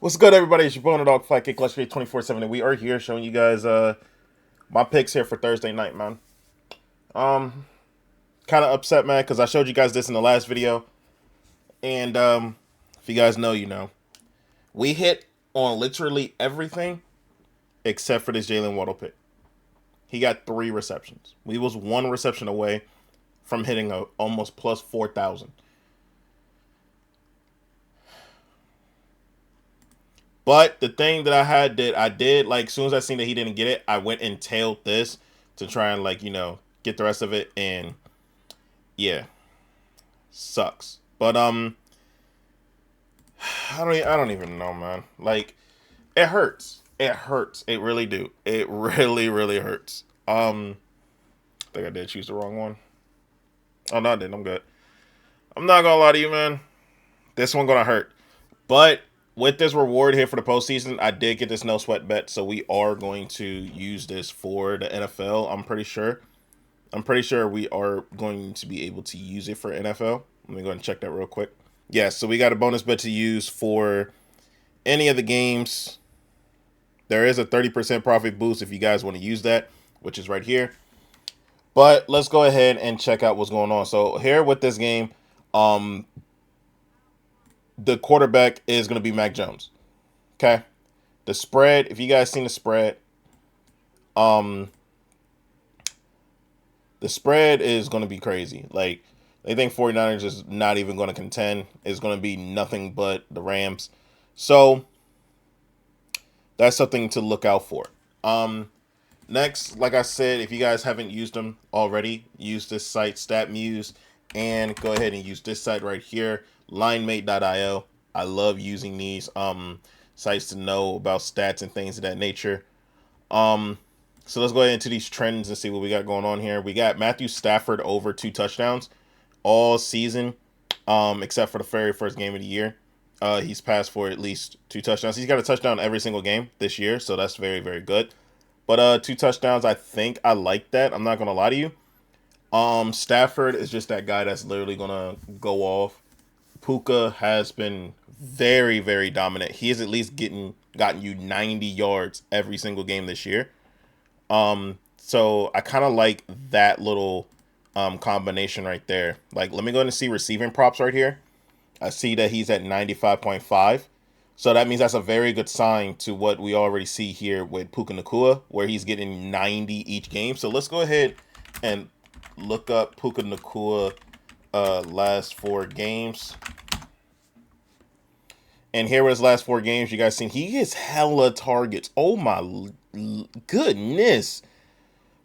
What's good, everybody? It's your boy, dog, Pikkit Link 24/7, and we are here showing you guys my picks here for Thursday night, man. Um, Kind of upset, man, because I showed you guys this in the last video, and if you guys know, you know, we hit on literally everything except for this Jalen Waddle pick. He got 3 receptions. We was 1 reception away from hitting a almost plus 4,000. But the thing that I did like as soon as I seen that he didn't get it, I went and tailed this to try and get the rest of it, and yeah, sucks. But I don't even know, man. Like it hurts. It hurts. It really do. It really hurts. I think I did choose the wrong one. Oh no, I didn't. I'm good. I'm not gonna lie to you, man. This one gonna hurt. But with this reward here for the postseason, I did get this no sweat bet, so we are going to use this for the NFL. I'm pretty sure. I'm pretty sure we are going to be able to use it for NFL. Let me go and check that real quick. Yeah, so we got a bonus bet to use for any of the games. There is a 30% profit boost if you guys want to use that, which is right here. But let's go ahead and check out what's going on. So here with this game, um, the quarterback is going to be Mac Jones. Okay. The spread, if you guys seen um, the spread is going to be crazy. Like, they think 49ers is not even going to contend. It's going to be nothing but the Rams. So, that's something to look out for. Next, like I said, if you guys haven't used them already, use this site, StatMuse, and go ahead and use this site right here, linemate.io. I love using these sites to know about stats and things of that nature. So let's go ahead into these trends and see what we got going on here. We got Matthew Stafford over 2 touchdowns all season, except for the very first game of the year. He's passed for at least 2 touchdowns. He's got a touchdown every single game this year, so that's very good. But 2 touchdowns, I think I like that. I'm not gonna lie to you. Stafford is just that guy that's literally gonna go off. Puka has been very dominant. He has at least gotten you 90 yards every single game this year. So I kind of like that little combination right there. Like, let me go and see receiving props right here. I see that he's at 95.5. So that means that's a very good sign to what we already see here with Puka Nacua, where he's getting 90 each game. So let's go ahead and look up Puka Nacua last 4 games. And here were his last 4 games. You guys seen he gets hella targets. Oh my goodness.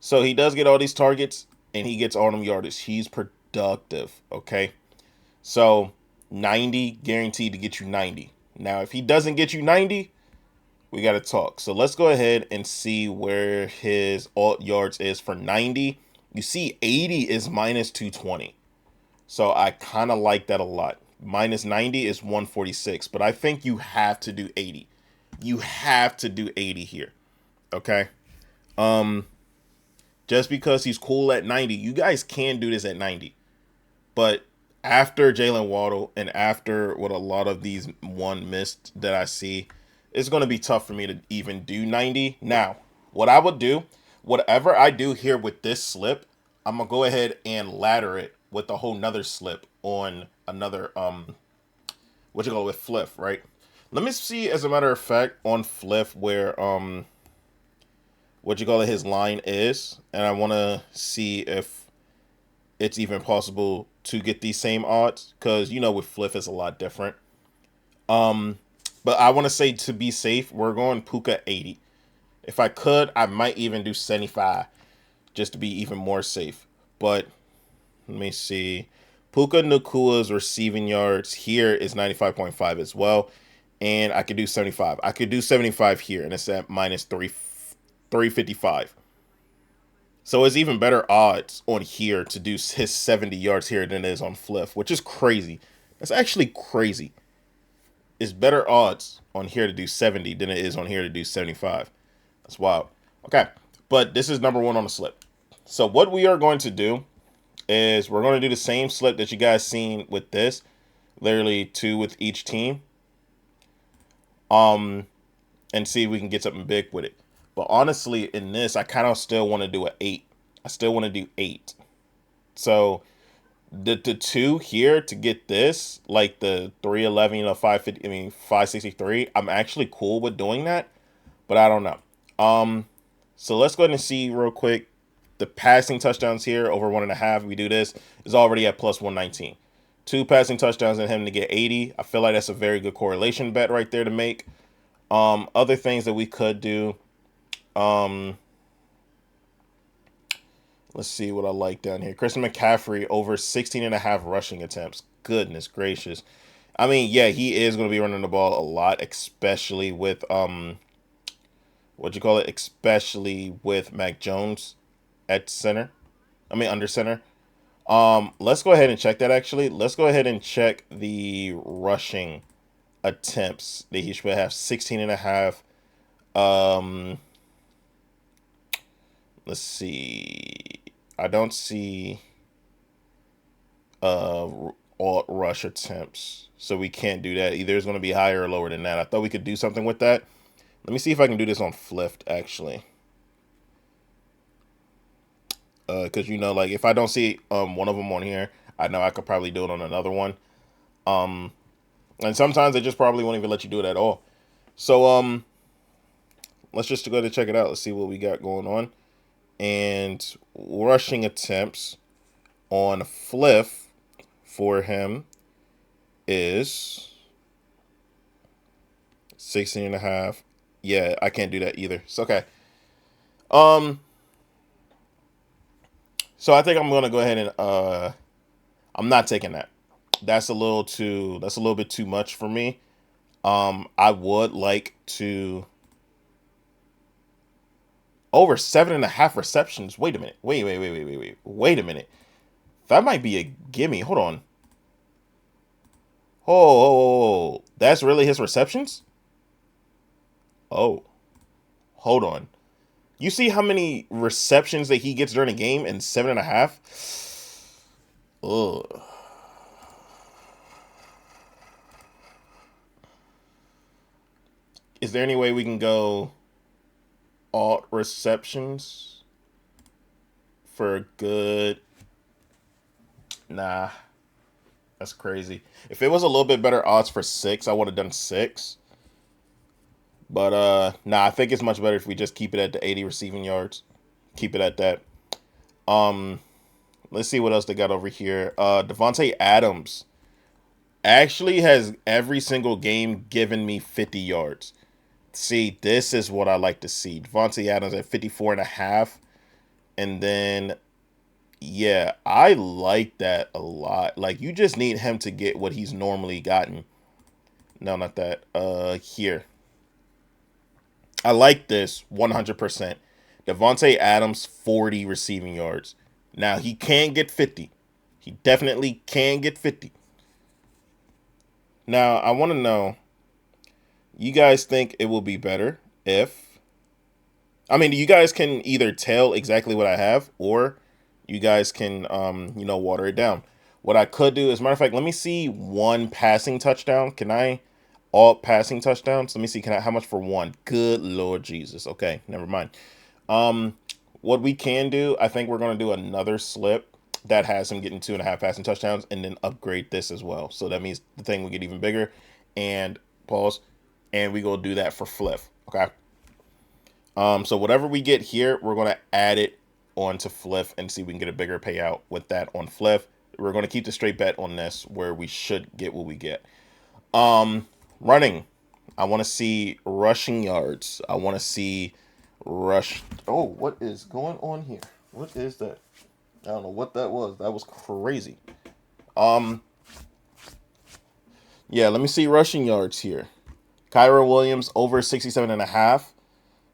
So he does get all these targets and he gets all them yardage. He's productive, okay? So 90 guaranteed to get you 90. Now, if he doesn't get you 90, we got to talk. So let's go ahead and see where his alt yards is for 90. You see 80 is minus 220. So I kind of like that a lot. Minus 90 is 146, but I think you have to do 80. You have to do 80 here. Okay? Just because he's cool at 90, you guys can do this at 90. But after Jalen Waddle and after what a lot of these one missed that I see, it's going to be tough for me to even do 90. Now, what I would do, whatever I do here with this slip, I'm going to go ahead and ladder it with a whole nother slip on another, what you call it, with Fliff, right? Let me see, as a matter of fact, on Fliff where, what you call it, his line is. And I want to see if it's even possible to get these same odds, because you know with Fliff it's a lot different. But I want to say, to be safe, we're going Puka 80. If I could, I might even do 75 just to be even more safe. But let me see. Puka Nakua's receiving yards here is 95.5 as well, and I could do 75. I could do 75 here, and it's at minus 355. So it's even better odds on here to do his 70 yards here than it is on Fliff, which is crazy. That's actually crazy. It's better odds on here to do 70 than it is on here to do 75. That's wild. Okay, but this is number 1 on the slip. So what we are going to do is we're going to do the same slip that you guys seen with this. Literally 2 with each team. and see if we can get something big with it. But honestly, in this, I kind of still want to do an 8. I still want to do 8. So the 2 here to get this, like the 311, 550, 563, I'm actually cool with doing that, but I don't know. So let's go ahead and see real quick. The passing touchdowns here over 1.5. We do this is already at plus 119. 2 passing touchdowns and him to get 80. I feel like that's a very good correlation bet right there to make. Other things that we could do. Let's see what I like down here. Christian McCaffrey over 16.5 rushing attempts. Goodness gracious. I mean, yeah, he is going to be running the ball a lot, especially with especially with Mac Jones at center. Under center. Let's go ahead and check that actually. Let's go ahead and check the rushing attempts that he should have. 16.5. Let's see. I don't see alt rush attempts, so we can't do that. Either it's going to be higher or lower than that. I thought we could do something with that. Let me see if I can do this on Fliff actually. Because like if I don't see one of them on here, I know I could probably do it on another one. And sometimes they just probably won't even let you do it at all. So let's just go ahead and check it out. Let's see what we got going on. And rushing attempts on Fliff for him is 16.5. Yeah, I can't do that either. It's okay. So I think I'm gonna go ahead and I'm not taking that. That's a little bit too much for me. I would like to over 7.5 receptions. Wait a minute. Wait a minute. That might be a gimme. Hold on. Oh, that's really his receptions? Oh, hold on. You see how many receptions that he gets during a game in 7.5? Ugh. Is there any way we can go alt receptions for a good? Nah, that's crazy. If it was a little bit better odds for 6, I would have done 6. But nah, I think it's much better if we just keep it at the 80 receiving yards. Keep it at that. Let's see what else they got over here. Devontae Adams actually has every single game given me 50 yards. See, this is what I like to see. Devontae Adams at 54.5. And then, yeah, I like that a lot. Like, you just need him to get what he's normally gotten. No, not that. Here. I like this 100%. Devontae Adams, 40 receiving yards. Now, he can get 50. He definitely can get 50. Now, I want to know, you guys think it will be better if... you guys can either tell exactly what I have, or you guys can, water it down. What I could do, as a matter of fact, let me see one passing touchdown. Can I... all passing touchdowns? Let me see. How much for one? Good Lord Jesus. Okay, never mind. What we can do, I think we're going to do another slip that has him getting 2.5 passing touchdowns, and then upgrade this as well. So that means the thing will get even bigger. And pause. And we go do that for Fliff. Okay. So whatever we get here, we're going to add it onto Fliff and see if we can get a bigger payout with that on Fliff. We're going to keep the straight bet on this, where we should get what we get. Running. I want to see rushing yards. I want to see rush. Oh, what is going on here? What is that? I don't know what that was. That was crazy. Yeah, let me see rushing yards here. Kyron Williams over 67.5.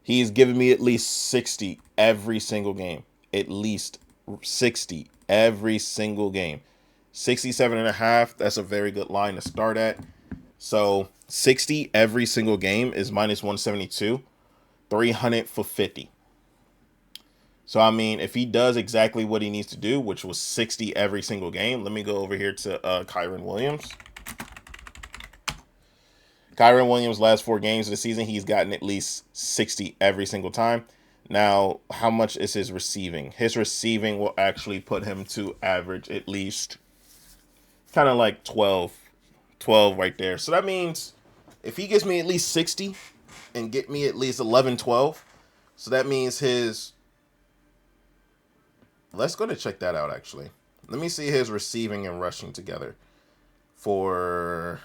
He's giving me at least 60 every single game. At least 60 every single game. 67.5. That's a very good line to start at. So 60 every single game is minus 172. 300 for 50. So, if he does exactly what he needs to do, which was 60 every single game, let me go over here to Kyron Williams. Kyron Williams' last 4 games of the season, he's gotten at least 60 every single time. Now, how much is his receiving? His receiving will actually put him to average at least kind of like 12 right there. So that means if he gives me at least 60 and get me at least 11, 12, so that means his. Let's go to check that out actually. Let me see his receiving and rushing together for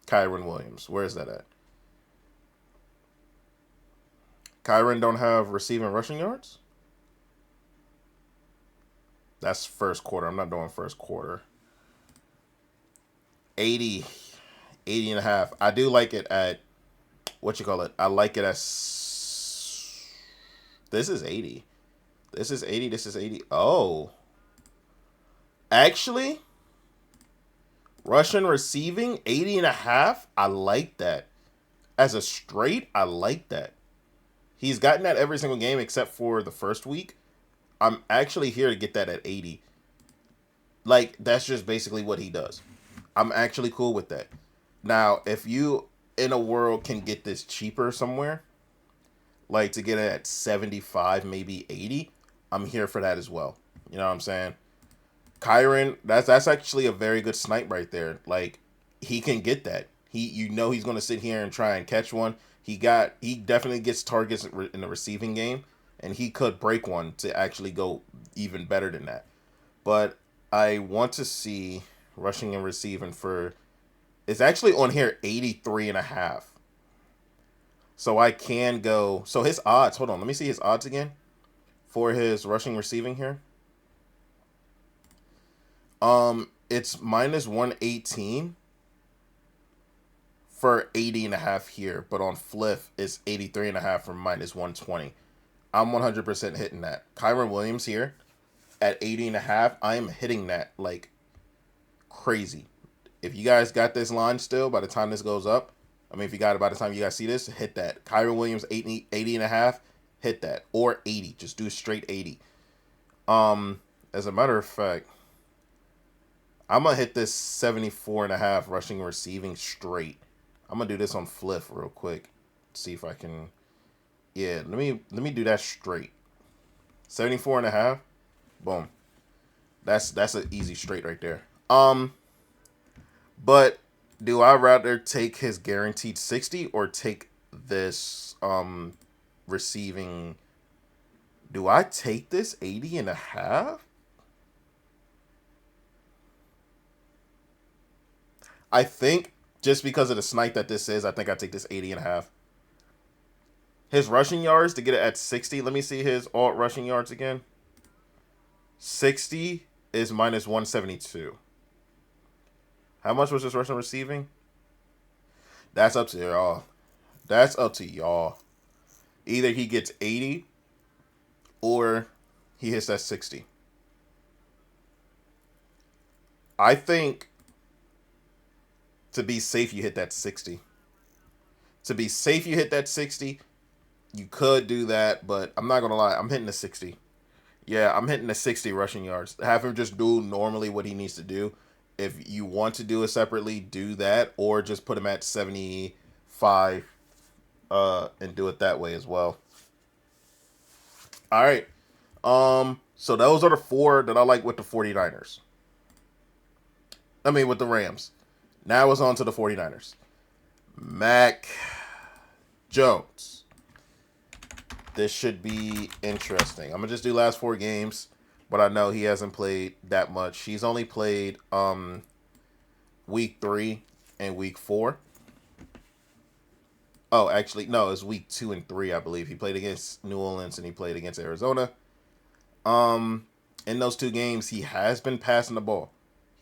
Kyron Williams. Where is that at? Kyron don't have receiving rushing yards? That's first quarter. I'm not doing first quarter. 80, 80 and a half. I do like it at, what you call it? I like it as, this is 80. This is 80. This is 80. Oh. Actually, Russian receiving, 80 and a half. I like that. As a straight, I like that. He's gotten that every single game except for the first week. I'm actually here to get that at 80. Like, that's just basically what he does. I'm actually cool with that. Now, if you in a world can get this cheaper somewhere, like to get it at 75, maybe 80, I'm here for that as well. You know what I'm saying? Kyron, that's actually a very good snipe right there. Like, he can get that. He's going to sit here and try and catch one. He definitely gets targets in the receiving game, and he could break one to actually go even better than that. But I want to see rushing and receiving for, it's actually on here 83 and a half. So I can go, so his odds, hold on, let me see his odds again for his rushing receiving here. It's minus 118 for 80 and a half here, but on Fliff it's 83 and a half for minus 120. I'm 100% hitting that. Kyron Williams here at 80 and a half, I am hitting that like crazy. If you guys got this line still by the time this goes up, I mean, if you got it by the time you guys see this, hit that. Kyron Williams 80 and a half, hit that. Or 80, just do a straight 80. As a matter of fact, I'm going to hit this 74 and a half rushing receiving straight. I'm going to do this on Fliff real quick. See if I can. Yeah, let me do that straight. 74 and a half. Boom. That's an easy straight right there. But do I rather take his guaranteed 60 or take this receiving? Do I take this 80 and a half? I think just because of the snipe that this is, I think I take this 80 and a half. His rushing yards to get it at 60. Let me see his alt rushing yards again. 60 is minus 172. How much was his rushing receiving? That's up to y'all. That's up to y'all. Either he gets 80 or he hits that 60. I think to be safe, you hit that 60. To be safe, you hit that 60. You could do that, but I'm not going to lie. I'm hitting the 60. Yeah, I'm hitting the 60 rushing yards. Have him just do normally what he needs to do. If you want to do it separately, do that. Or just put him at 75 and do it that way as well. All right. So those are the 4 that I like with the 49ers. I mean, with the Rams. Now it's on to the 49ers. Mac Jones. This should be interesting. I'm going to just do last 4 games, but I know he hasn't played that much. He's only played week 3 and week 4. Oh, actually, no, it's week 2 and 3, I believe. He played against New Orleans and he played against Arizona. In those 2 games, he has been passing the ball.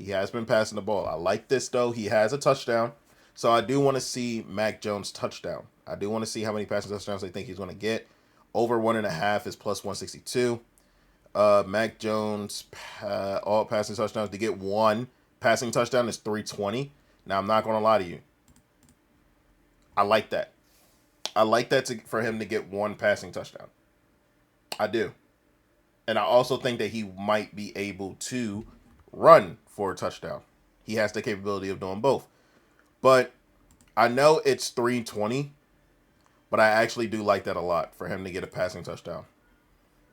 I like this, though. He has a touchdown. So I do want to see Mac Jones' touchdown. I do want to see how many passing touchdowns they think he's going to get. Over 1.5 is plus 162. Mac Jones, all passing touchdowns. To get 1 passing touchdown is 320. Now, I'm not going to lie to you. I like that. I like that for him to get 1 passing touchdown. I do. And I also think that he might be able to run for a touchdown. He has the capability of doing both. But I know it's 320, but I actually do like that a lot for him to get a passing touchdown.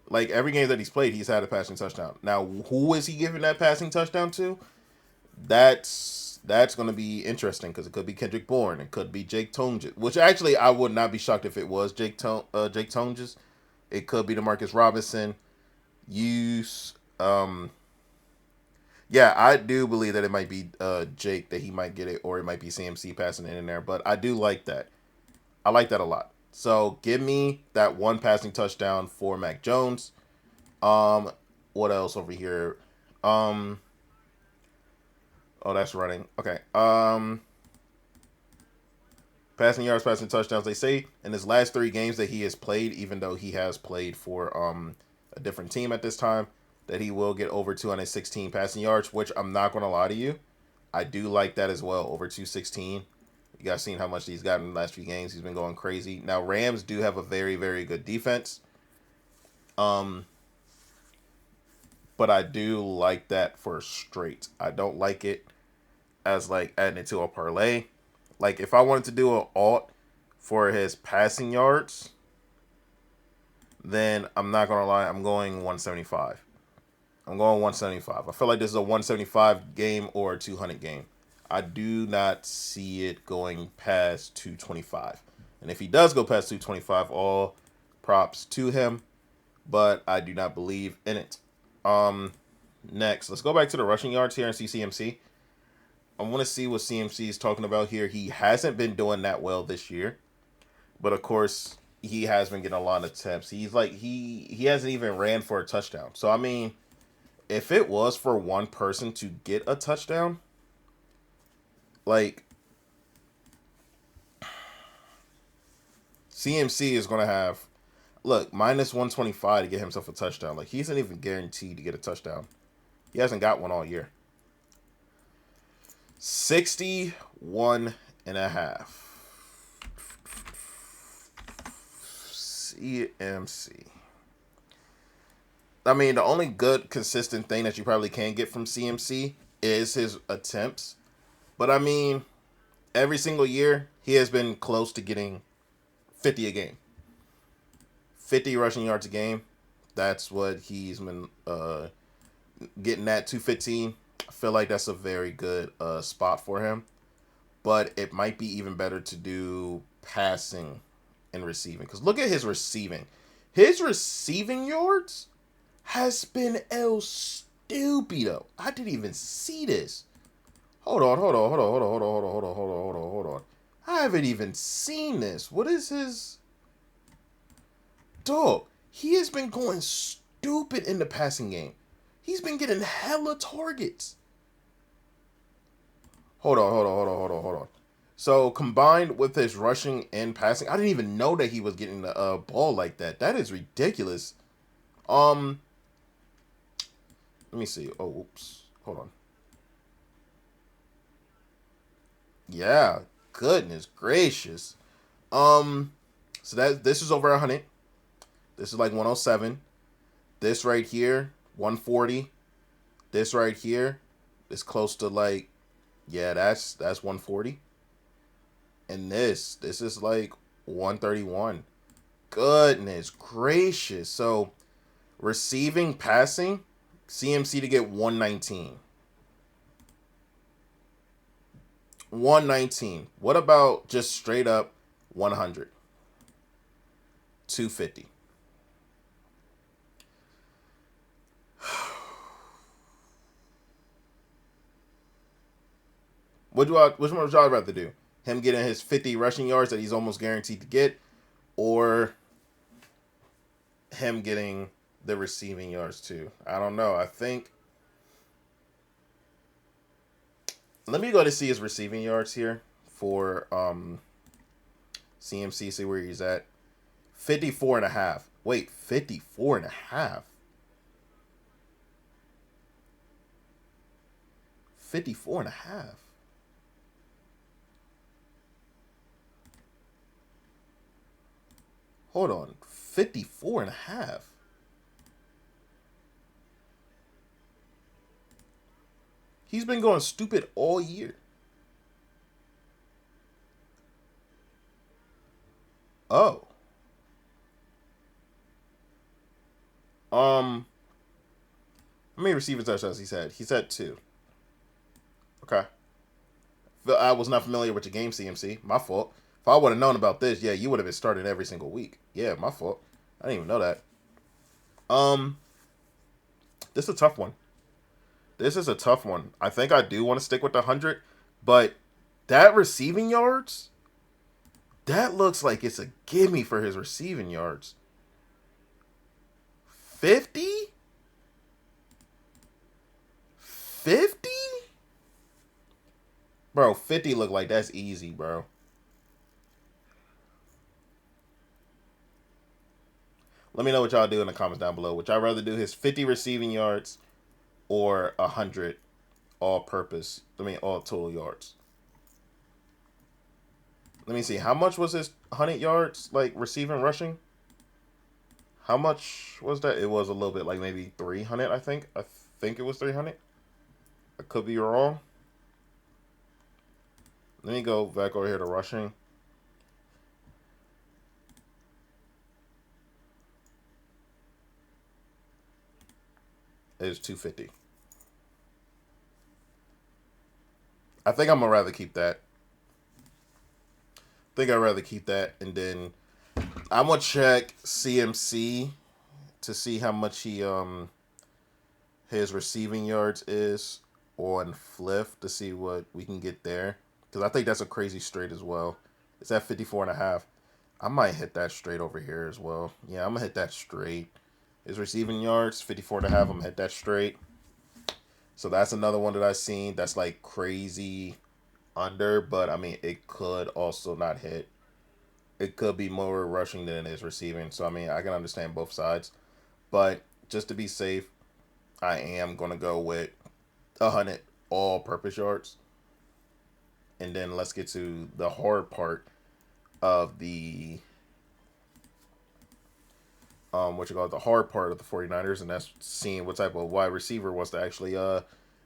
Like every game that he's played, he's had a passing touchdown. Now, who is he giving that passing touchdown to? That's going to be interesting because it could be Kendrick Bourne, it could be Jake Tonges, which actually I would not be shocked if it was Jake Tonges. It could be Demarcus Robinson. Use yeah, I do believe that it might be Jake that he might get it, or it might be CMC passing it in there. But I do like that. I like that a lot. So give me that one passing touchdown for Mac Jones. Um, what else over here? Um, oh, that's running. Okay. Passing yards, passing touchdowns. They say in his last 3 games that he has played, even though he has played for a different team at this time, that he will get over 216 passing yards. Which I'm not going to lie to you, I do like that as well. Over 216. You guys seen how much he's gotten in the last few games. He's been going crazy. Now Rams do have a very, very good defense. Um, but I do like that for straight. I don't like it as like adding it to a parlay. Like if I wanted to do an alt for his passing yards, then I'm not gonna lie, I'm going 175. I'm going 175. I feel like this is a 175 game or a 200 game. I do not see it going past 225. And if he does go past 225, all props to him. But I do not believe in it. Next, let's go back to the rushing yards here and see CMC. I want to see what CMC is talking about here. He hasn't been doing that well this year, but of course he has been getting a lot of attempts. He's like he hasn't even ran for a touchdown. So I mean, if it was for one person to get a touchdown, like CMC is gonna have look minus 125 to get himself a touchdown. Like he isn't even guaranteed to get a touchdown. He hasn't got one all year. 61 and a half. CMC. I mean, the only good consistent thing that you probably can get from CMC is his attempts. But I mean, every single year he has been close to getting 50 a game. 50 rushing yards a game. That's what he's been getting at 215. I feel like that's a very good spot for him. But it might be even better to do passing and receiving. Because look at his receiving. His receiving yards has been El Stupido. I didn't even see this. Hold on. I haven't even seen this. What is his... Dog, he has been going stupid in the passing game. He's been getting hella targets. Hold on. So combined with his rushing and passing, I didn't even know that he was getting the ball like that. That is ridiculous. Let me see. Oh, oops. Hold on. Yeah, goodness gracious. So this is over 100. This is like 107. This right here, 140. This right here is close to like, yeah, that's 140. And this is like 131. Goodness gracious. So receiving, passing, CMC to get 119. 119. What about just straight up 100? 250. Which one would y'all rather do? Him getting his 50 rushing yards that he's almost guaranteed to get, or him getting the receiving yards too? I don't know. I think. Let me go to see his receiving yards here for CMC, see where he's at. 54 and a half. Wait, 54 and a half. 54 and a half. Hold on. 54 and a half. He's been going stupid all year. Oh. How many receiving touchdowns he's had? He's had 2. Okay. I was not familiar with the game, CMC. My fault. If I would have known about this, yeah, you would have been starting every single week. Yeah, my fault. I didn't even know that. Um, this is a tough one. This is a tough one. I think I do want to stick with the 100, but that receiving yards, that looks like it's a gimme for his receiving yards. 50? 50? Bro, 50 look like that's easy, bro. Let me know what y'all do in the comments down below. Would y'all rather do his 50 receiving yards or 100 all total yards? Let me see. How much was his 100 yards, like, receiving, rushing? How much was that? It was a little bit, like, maybe 300, I think. I think it was 300. I could be wrong. Let me go back over here to rushing. It's 250. I think I'm gonna rather keep that. I'd rather keep that, and then I'm gonna check CMC to see how much he his receiving yards is on Fliff to see what we can get there, because I think that's a crazy straight as well. It's at 54.5. I might hit that straight over here as well. Yeah, I'm gonna hit that straight. His receiving yards 54.5. I'm gonna hit that straight. So that's another one that I've seen that's like crazy under, but I mean it could also not hit. It could be more rushing than it is receiving. So I mean I can understand both sides. But just to be safe, I am gonna go with 100 all purpose yards. And then let's get to the hard part of the the hard part of the 49ers, and that's seeing what type of wide receiver wants to actually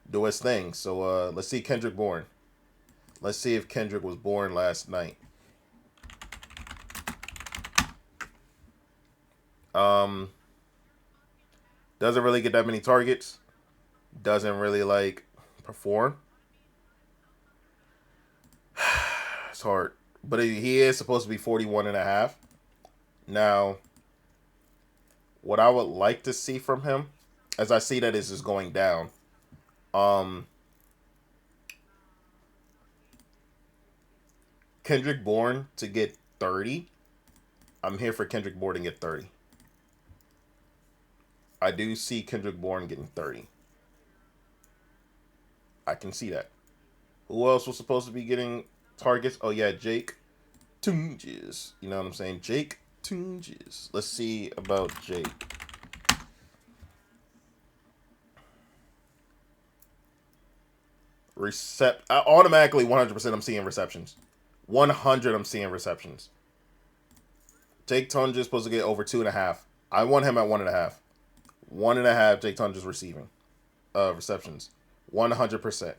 do his thing. So let's see Kendrick Bourne. Let's see if Kendrick was born last night. Doesn't really get that many targets. Doesn't really like perform. It's hard. But he is supposed to be 41.5. Now, what I would like to see from him, as I see that is just going down, Kendrick Bourne to get 30. I'm here for Kendrick Bourne to get 30. I do see Kendrick Bourne getting 30. I can see that. Who else was supposed to be getting targets? Oh, yeah, Jake Tunges. You know what I'm saying? Jake Tunges. Let's see about Jake. Automatically 100% I'm seeing receptions. 100 I'm seeing receptions. Jake Tunges supposed to get over 2.5. I want him at 1.5. 1.5 Jake Tunges receiving receptions. 100%.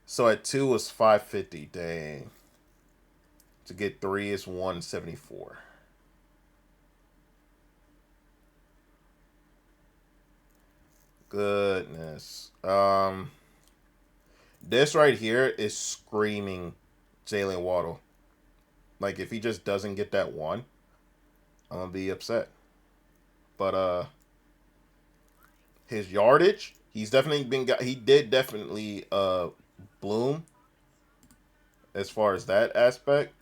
So at 2 was 550. Dang. To get 3 is 174. Goodness. This right here is screaming Jalen Waddle. Like, if he just doesn't get that 1, I'm gonna be upset. But his yardage, he did definitely bloom as far as that aspect.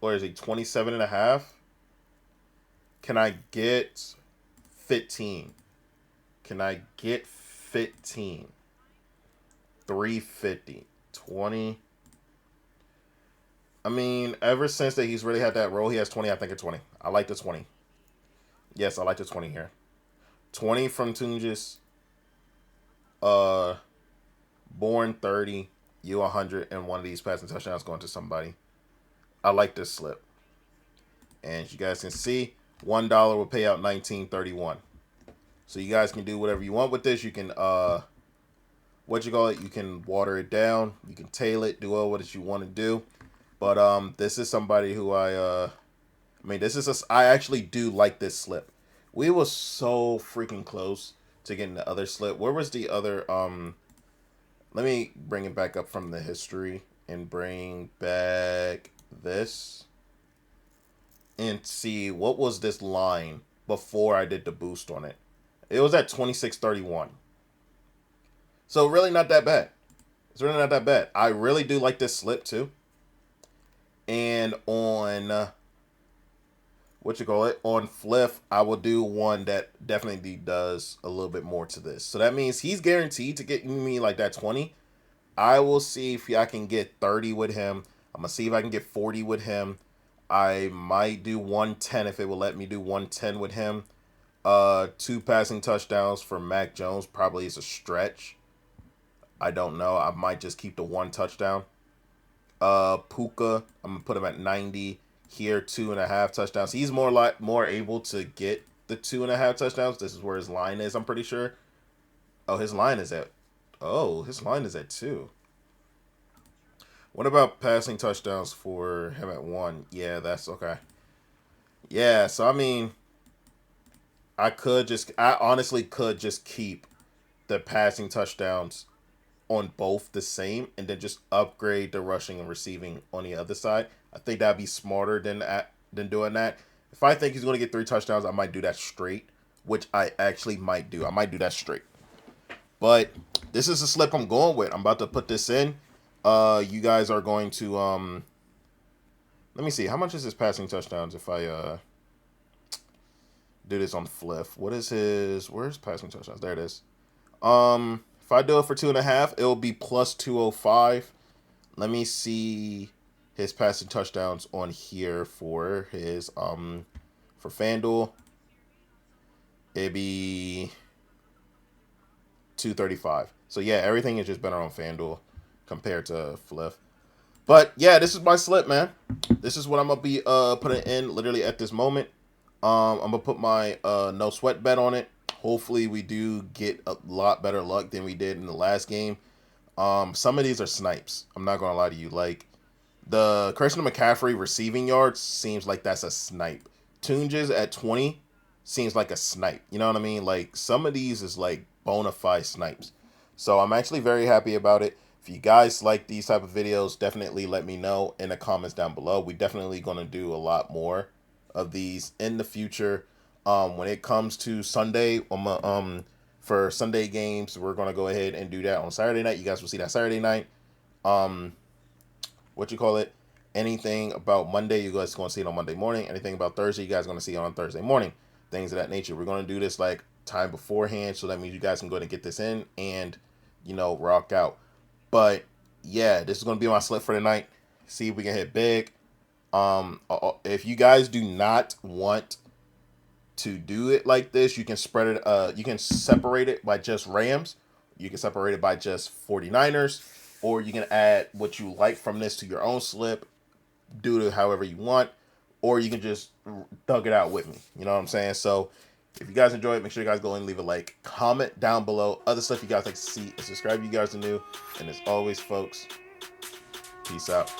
Or is he 27.5? Can I get 15? Can I get 15? 350. 20. I mean, ever since that he's really had that role, he has 20. I think at 20. I like the 20. Yes, I like the 20 here. 20 from Tunges. Bourne 30. You 100. And one of these passing touchdowns going to somebody. I like this slip. And as you guys can see, $1 will pay out $19.31. So you guys can do whatever you want with this. You can you can water it down, you can tail it, do all what you want to do. But this is somebody who I I mean, this is I actually do like this slip. We were so freaking close to getting the other slip. Where was the other? Let me bring it back up from the history and bring back this and see what was this line before I did the boost on it. It was at 2631. So really not that bad. It's really not that bad. I really do like this slip too. And on what you call it, on Fliff, I will do one that definitely does a little bit more to this. So that means he's guaranteed to get me like that 20. I will see if I can get 30 with him. I'm gonna see if I can get 40 with him. I might do 110 if it will let me do 110 with him. 2 passing touchdowns for Mac Jones probably is a stretch. I don't know. I might just keep the 1 touchdown. Puka, I'm gonna put him at 90. Here, 2.5 touchdowns. He's more able to get the 2.5 touchdowns. This is where his line is, I'm pretty sure. Oh, his line is at 2. What about passing touchdowns for him at 1? Yeah, that's okay. Yeah, so I mean, I honestly could just keep the passing touchdowns on both the same and then just upgrade the rushing and receiving on the other side. I think that'd be smarter than doing that. If I think he's going to get 3 touchdowns, I might do that straight, which I actually might do. I might do that straight. But this is the slip I'm going with. I'm about to put this in. You guys are going to let me see. How much is his passing touchdowns if I do this on Fliff? Where's passing touchdowns? There it is. If I do it for 2.5, it'll be plus 205. Let me see his passing touchdowns on here for his for FanDuel. It'd be 235. So yeah, everything is just better on FanDuel compared to Fliff. But yeah, this is my slip, man. This is what I'm gonna be putting in literally at this moment. I'm gonna put my no sweat bet on it. Hopefully we do get a lot better luck than we did in the last game. Some of these are snipes. I'm not gonna lie to you. Like the Christian McCaffrey receiving yards seems like that's a snipe. Tunges at 20 seems like a snipe. You know what I mean? Like some of these is like bona fide snipes. So I'm actually very happy about it. If you guys like these type of videos, definitely let me know in the comments down below. We definitely gonna do a lot more of these in the future. When it comes to Sunday, for Sunday games, we're gonna go ahead and do that on Saturday night. You guys will see that Saturday night. What you call it? Anything about Monday, you guys gonna see it on Monday morning. Anything about Thursday, you guys gonna see it on Thursday morning. Things of that nature. We're gonna do this like time beforehand, so that means you guys can go ahead and get this in and rock out. But yeah, this is gonna be my slip for the night. See if we can hit big. If you guys do not want to do it like this, you can spread it. You can separate it by just Rams. You can separate it by just 49ers, or you can add what you like from this to your own slip. Do it however you want, or you can just thug it out with me. You know what I'm saying? So if you guys enjoy it, make sure you guys go and leave a like, comment down below other stuff you guys like to see, and subscribe if you guys are new. And as always, folks, peace out.